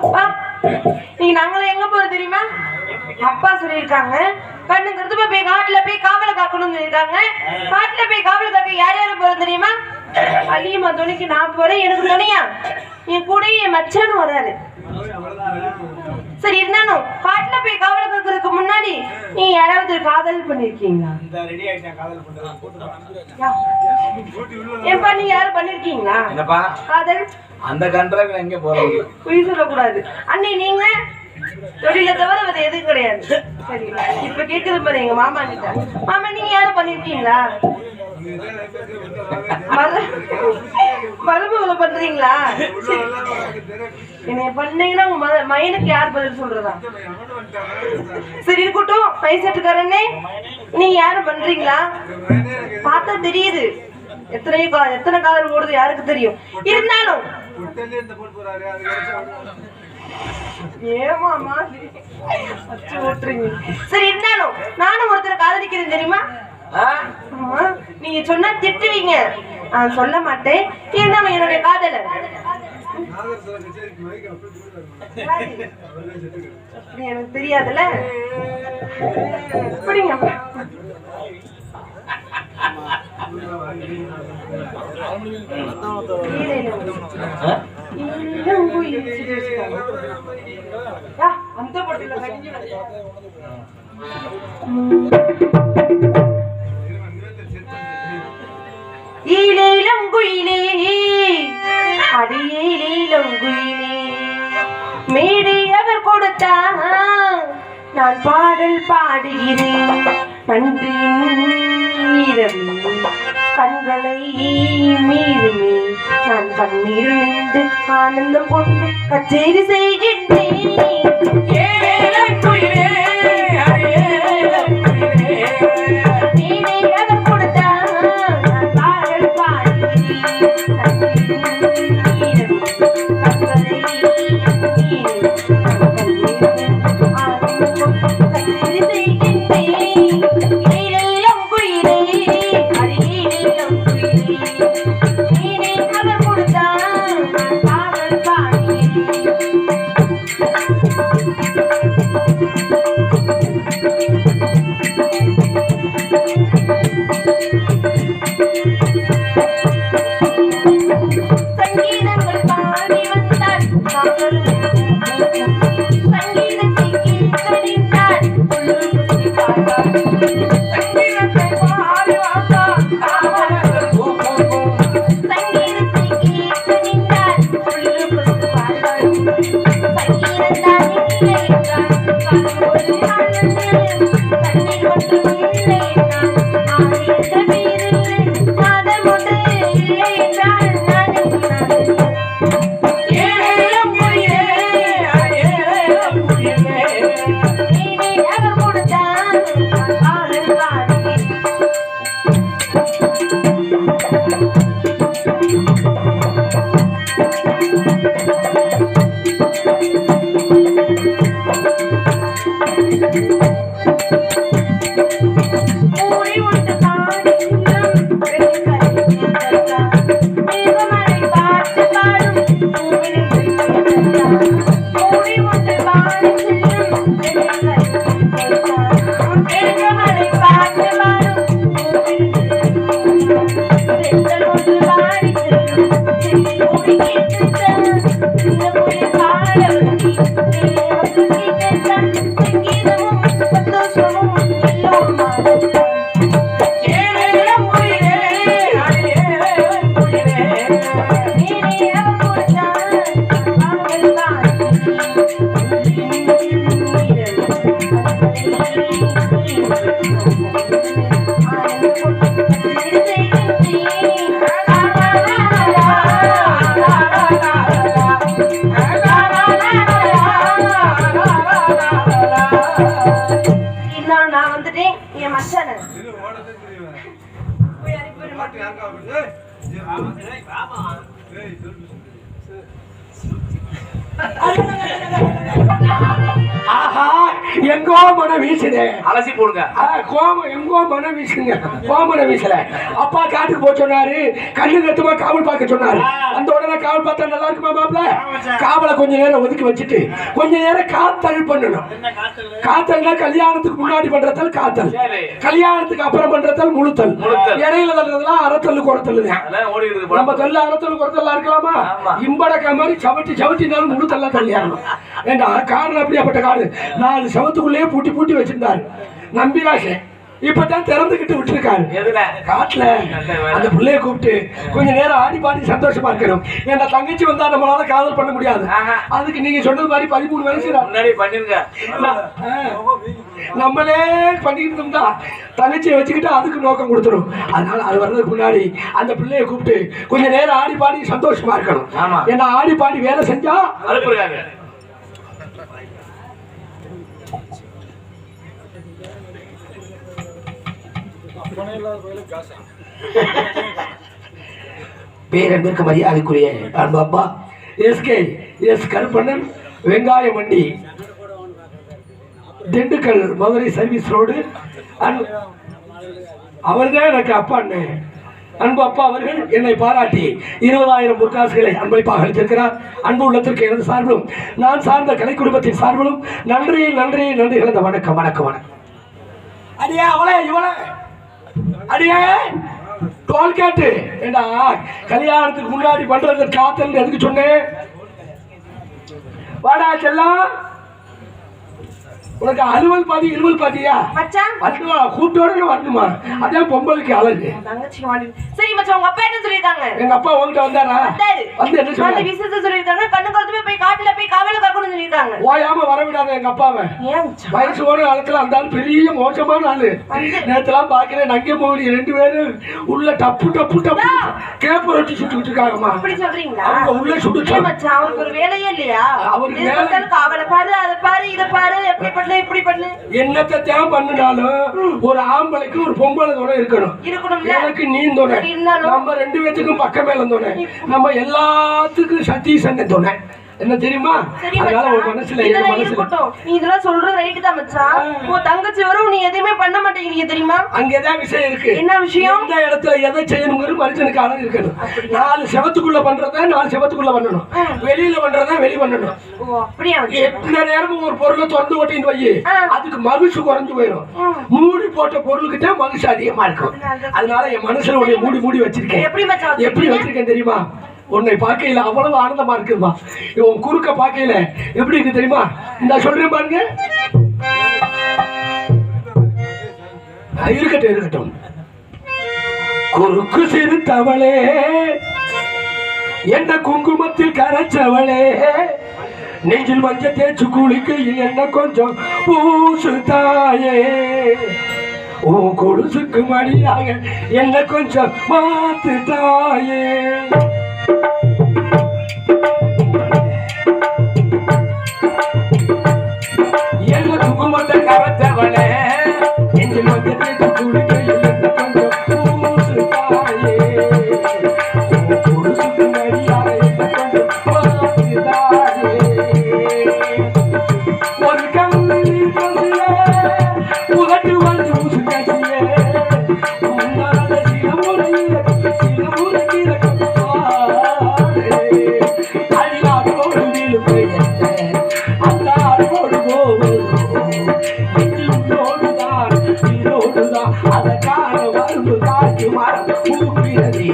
அப்பா நீ நாங்களும் எங்க போறது தெரியுமா? அப்பா சொல்லியிருக்காங்க கண்ணுங்கிறது போய் காட்டுல போய் காவலை காக்கணும்னு சொல்லியிருக்காங்க. காட்டுல போய் காவலை காக்க யார் யாரும் போறது தெரியுமா? அலியம்மா துணைக்கு நான் போறேன். எனக்கு துணையா என் கூட என் மச்சானும் வராரு. சரி இருந்தாலும் காட்டுல போய் காவலை காக்கிறதுக்கு முன்னாடி நீ யாராவது காதல் பண்ணிருக்கீங்களா? ஏன்பா நீ யாரும் பண்ணிருக்கீங்களா காதல்? அந்த கண்ட்ராக்ட் எங்க போறது பொய் சொல்லக்கூடாது. அண்ணி நீங்க தொழில தவிர அது எதுவும் கிடையாது. சரி இப்ப கேக்குது பாரு எங்க மாமா கிட்ட. மாமா நீங்க யாரும் பண்ணிருக்கீங்களா? மருமகளை பண்றீங்களா? என்னைய பண்ணீங்கன்னா உங்க மைனுக்கு யார் பதில் சொல்றதா? சரி இருக்கட்டும். பைசட்டுக்காரனே நீங்க யாரும் பண்றீங்களா? பார்த்தா தெரியுது எத்தனை காதல் ஓடுது யாருக்கு தெரியும். இருந்தாலும் ஏமாமா ஓட்டுறீங்க. சரி இருந்தாலும் நானும் ஒருத்தரை காதலிக்கிறேன் தெரியுமா? நீங்க சொன்னா திட்டுவீங்க. நான் சொல்ல மாட்டேன். இருந்தாலும் என்னுடைய காதலர் எனக்கு தெரியாதுல்ல. அந்த பட்டில ஈலேலம் குயிலே அடியேலேலம் குயிலே மேடை அவர் கொடுத்தா நான் பாடல் பாடுகிறேன். நன்றி கண்களை மீறுமே நான் கண்ணீர் நின்று ஆனந்தம் கொண்டு கச்சேரி செய்கின்றேன். எங்கோ மன வீசுது. அலசி போடுங்க. கோமம் எங்கோ மன வீசுங்க. கோமன வீசல. அப்பா காட்டுக்கு போய் சொன்னாரு, கண்ணு கட்டுமா காவல் பார்க்க சொன்னாரு. அந்த உடனே காவல் பார்த்தா நல்லா இருக்குமா மாப்பிள்ள? காவலை கொஞ்ச நேரம் ஒதுக்கி வச்சுட்டு கொஞ்ச நேரம் காத்தல் பண்ணணும். காத்தல்னா கல்யாணத்துக்கு முன்னாடி பண்றதால் காத்தல், கல்யாணத்துக்கு அப்புறம் பண்றதால் முழுத்தல். இடையில தள்ளுறதுலாம் அறத்தல் குறத்தல். நம்ம தள்ள அறத்தல் குறத்தல் இருக்கலாமா? இம்படக்க மாதிரி சவட்டி சவட்டினாலும் முழுத்தல்ல கல்யாணம். ஏண்டா காடு அப்படியாப்பட்ட காடு 4 சவத்துக்குள்ளேயே பூட்டி பூட்டி வச்சிருந்தாரு நம்பிராசன். இப்பதான் திறந்துகிட்டு விட்டுருக்காரு காட்டுல. அந்த பிள்ளைய கூப்பிட்டு கொஞ்ச நேரம் ஆடி பாடி சந்தோஷமா இருக்கணும். ஏன்னா தங்கச்சி வந்தா நம்மளால காதல் பண்ண முடியாது. அதுக்கு நீங்க சொன்னது மாதிரி 13 வயசு நம்மளே பண்ணிட்டு இருந்தா தங்கச்சியை வச்சுக்கிட்டு அதுக்கு நோக்கம் கொடுத்துரும். அதனால அது வர்றதுக்கு முன்னாடி அந்த பிள்ளைய கூப்பிட்டு கொஞ்ச நேரம் ஆடி பாடி சந்தோஷமா இருக்கணும். ஏன்னா ஆடி பாடி வேலை செஞ்சா பேரன்பிற்கு மரியாதைக்குரிய அன்பு அப்பா எஸ் கருப்பண்ணன், வெங்காய மண்டி, திண்டுக்கல் மதுரை சர்வீஸ் ரோடு. அவர்தான் எனக்கு அப்பா. அன்பு அப்பா அவர்கள் என்னை பாராட்டி 20,000 பொற்காசுகளை அன்பளிப்பாக அளித்திருக்கிறார். அன்பு உள்ளத்திற்கு எனது சார்பிலும் நான் சார்ந்த கலை குடும்பத்தின் சார்பிலும் நன்றி நன்றி நன்றி கலந்த வணக்கம் வணக்கம் வணக்கம். அடியே அவளே இவளே அடியே டோல்கேட்டு ஏண்டா கல்யாணத்துக்கு முன்னாடி பண்றது காத்தல் எதுக்கு சொன்னேன்? வாடா செல்லம், உனக்கு அலுவல் பாதி இருவல் பாதியா? வரணுமா? கூப்பிட்டோட வரணுமா? அதான் பொம்பளைக்கு அழகு. சரி மச்சான், உங்க அப்பா என்ன சொல்லிருக்காங்க? எங்க அப்பா உங்ககிட்ட வந்தாரா? வந்து என்ன சொன்னாங்க? விஷயத்தை சொல்லிருக்காங்க. கண்ணு கருத்து போய் காட்டுல போய் காவல காக்கணும்னு சொல்லிருக்காங்க. ஓயாம வர விடாத எங்க அப்பாவை. வயசு போன காலத்துல அந்த ஆள் பெரிய மோசமான ஆளு. நேத்துலாம் பாக்குறேன் நங்க மோடி 2 பேரும் உள்ள டப்பு டப்பு டப்பு கேப்ப ரொட்டி சுட்டுக்கிட்டு இருக்காங்கம்மா. அப்படி சொல்றீங்களா? அவங்க உள்ள சுட்டு மச்சான், அவருக்கு ஒரு வேலையே இல்லையா? அவருக்கு வேலை காவல பாரு, அதை பாரு, இதை பாரு, எப்படி இப்படி பண்ணு. என்னத்தை தேவை பண்ணினாலும் ஒரு ஆம்பளைக்கு ஒரு பொம்பளை துணை இருக்கணும். எனக்கு நீ துணை, நம்ம 2 பேத்துக்கும் பக்கம் மேல துணை, நம்ம எல்லாத்துக்கும் சதீஷ் துணை. என்ன தெரியுமா? அதனால உன் மனசுல நீ இதெல்லாம் சொல்ற ரைட் தான் மச்சான். உன் தங்கச்சி வரும், நீ எதையுமே பண்ண மாட்டேங்கிறீங்க தெரியுமா? அங்கதான் விஷயம் இருக்கு. என்ன விஷயம்? இந்த இடத்துல எதை செய்யணுங்கிறது மனுஷனுக்கு அளவு இருக்கணும். 4 செவத்துக்குள்ள பண்றத 4 செவத்துக்குள்ள பண்ணணும், வெளியில பண்றத வெளி பண்ணணும். அப்படியா? எந்த நேரமும் ஒரு பொருளை திறந்து ஓட்டின்னு வை, அதுக்கு மகிழ்ச்சி குறைஞ்சு போயிடும். மூடி போட்ட பொருளுக்கு தான் மகிழ்ச்சி அதிகமா இருக்கும். அதனால என் மனசுல உடைய மூடி மூடி வச்சிருக்கேன். எப்படி வச்சிருக்கேன் தெரியுமா? உன்னை பார்க்கையில அவ்வளவு ஆனந்தமா இருக்குமா? உன் குறுக்க பார்க்கையில எப்படி இருக்கு தெரியுமா? இந்த சொல்றேன் பாருங்க. இருக்கட்டும் இருக்கட்டும். குறுக்கு சிறுத்தவளே, என்ன குங்குமத்தில் கரைச்சவளே, நெஞ்சில் மஞ்ச தேய்ச்சு குளிக்கையில் என்ன கொஞ்சம் பூசு தாயே, உன் கொலுசுக்கு மடியாக என்ன கொஞ்சம் மாத்து தாயே. என்ன குங்குமத்தை கரைச்சவளே, நெஞ்சில் மஞ்ச தேய்ச்சு குளிக்கையில் என்ன கொஞ்சம் பூசு தாயே, உன் கொலுசுக்கு மடியாக என்ன கொஞ்சம் மாத்து தாயே. ஒரு கண்ணி கொசியே உதட்டு வந்து ஊசு கசியே, உன்னால சில முறை அடியாரோடு விழுப்பு என்ன அந்த ஆரோடு போவதோடுதான் இதோடுதான் அதற்கான வரும்பு காற்று மரம் பூக்கிறதே.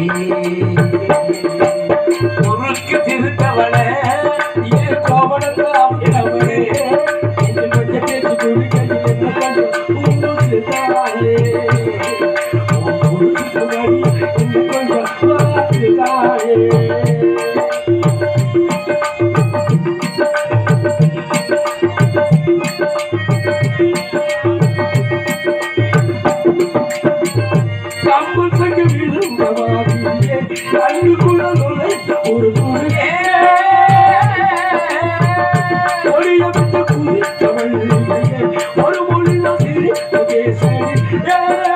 பொருளுக்கு திருத்தவளே, ஏன் கோபனத்தை அவளே, என்ன கொஞ்சம் பேச்சு குடிக்கையில் என்ன கொஞ்சம் ஊசு தாயே, ஊருக்கு வழி என்ன கொஞ்சம் பார்த்து தாயே. கம்பு தங்க விழுந்த மாதிரியே கண்ணுக்குள்ள நுழைந்த ஒரு குருகே, ஒளிய விட்டு குதித்தவள் ஒரு மொழியில் சிரித்த பேசடி.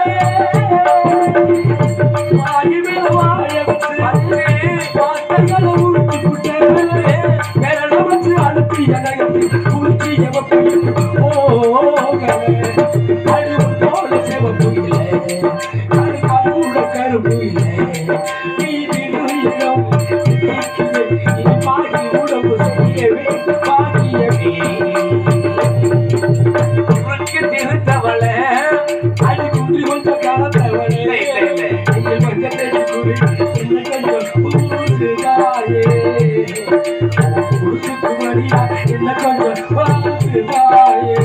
குடிச்சுக்கு வழியா என்ன கொஞ்சம் பார்த்து தாயே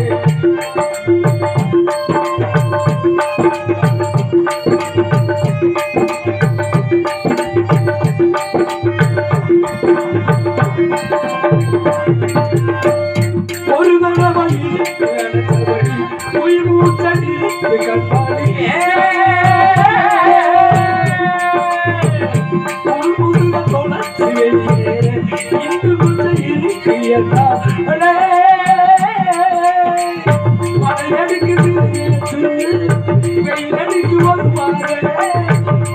ஒரு தடவை உயிர் மூச்சடி கண்பாடி ஒரு முருக தொலைச்சி வெளியேற இன்று கொஞ்சம் இருக்கு என்ன மழையடிக்குது வெயிலடிக்கு வருவாங்க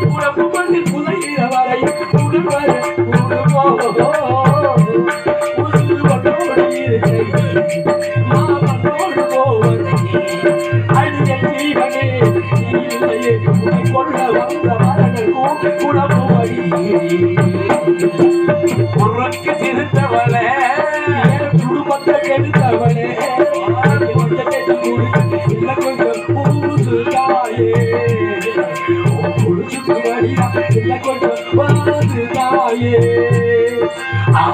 உடம்பு பண்ணி புதையிற வரை உடல் வர மாமனோடு போவதே அடிய ஜீவனே இல்லையே கொள்ள வந்த மரணம் உடம்பு வழி உருக்கி சிரித்தவளே குடும்பத்தை கெடுத்தவனே கொஞ்சம் பூசு தாயே குடிச்சுக்கு வழியா இல்லை கொஞ்சம் வாது தாயே ஆ